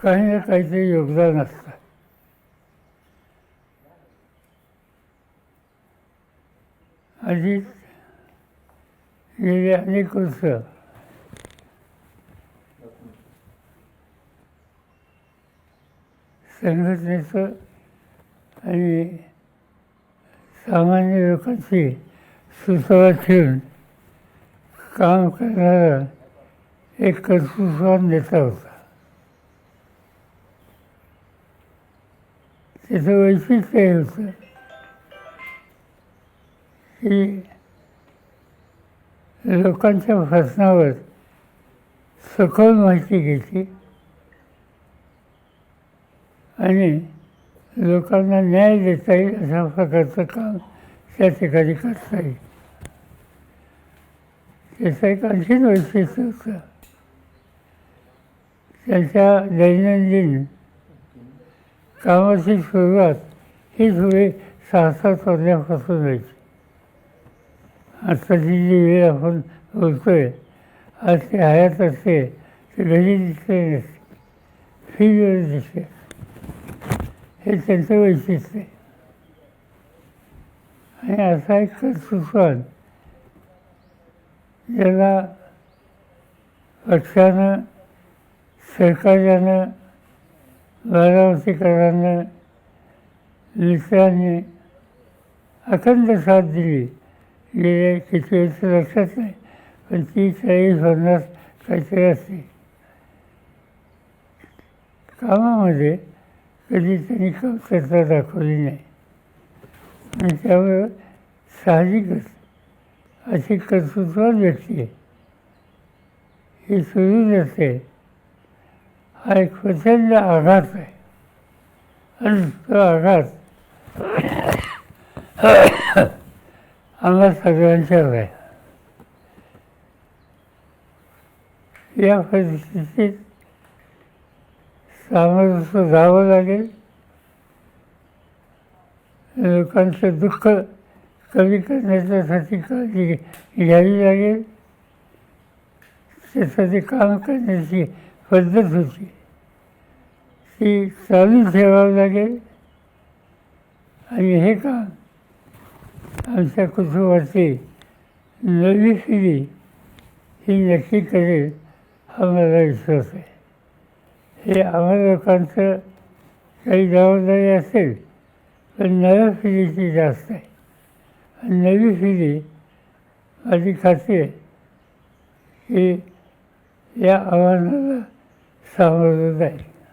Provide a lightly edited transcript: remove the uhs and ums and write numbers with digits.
काही ना काहीतरी योगदान असतं. आधीच गेली अनेक वर्ष संघटनेचं आणि सामान्य लोकांची सुसंवाद ठेवून काम करणारा एक कर्तृत्ववान नेता होता. त्याचं वैशिष्ट्य हे होतं की लोकांच्या प्रश्नावर सखोल माहिती घ्यायची आणि लोकांना न्याय देता येईल अशा प्रकारचं काम त्या ठिकाणी करता येईल. त्याचं एक आणखीन वैशिष्ट्य होतं. त्यांच्या दैनंदिन कामाची सुरुवात ही थोडी 6-7 वाजल्यापासून व्हायची. आत्ताची जी वेळ आपण बोलतोय, आज ते हयात असते, ते घरी दिसते नसते, फील्डवर दिसते. हे त्यांचं वैशिष्ट्य आहे. आणि असा एक कर्तृत्ववान ज्याला पक्षानं, सरकारनं, बारामतीकरांना, मित्रांनी अखंड साथ दिली. गेले किती वर्ष लक्षात नाही, पण 30-40-50 काहीतरी असते. कामामध्ये कधी त्यांनी कमतरता दाखवली नाही. आणि त्यामुळे साहजिकच अशी कर्तृत्ववान व्यक्ती आहे ही सोडून असते. हा एक प्रचंड आघात आहे. आणि तो आघात आम्हा सगळ्यांच्यावर आहे. या परिस्थितीत सामोरं जावं लागेल. लोकांचं दुःख कमी करण्याच्यासाठी काळजी घ्यावी लागेल. त्यासाठी काम करण्याची पद्धत होती ती चालू ठेवावं लागेल. आणि हे काम आमच्या कुटुंबाची नवी पिढी ही नक्की करेल हा मला विश्वास आहे. हे आम्हा लोकांचं काही जबाबदारी असेल, पण नव्या पिढीची जास्त आहे. आणि नवी पिढी माझी खात्री आहे की या आव्हानाला सामोरं जाईल.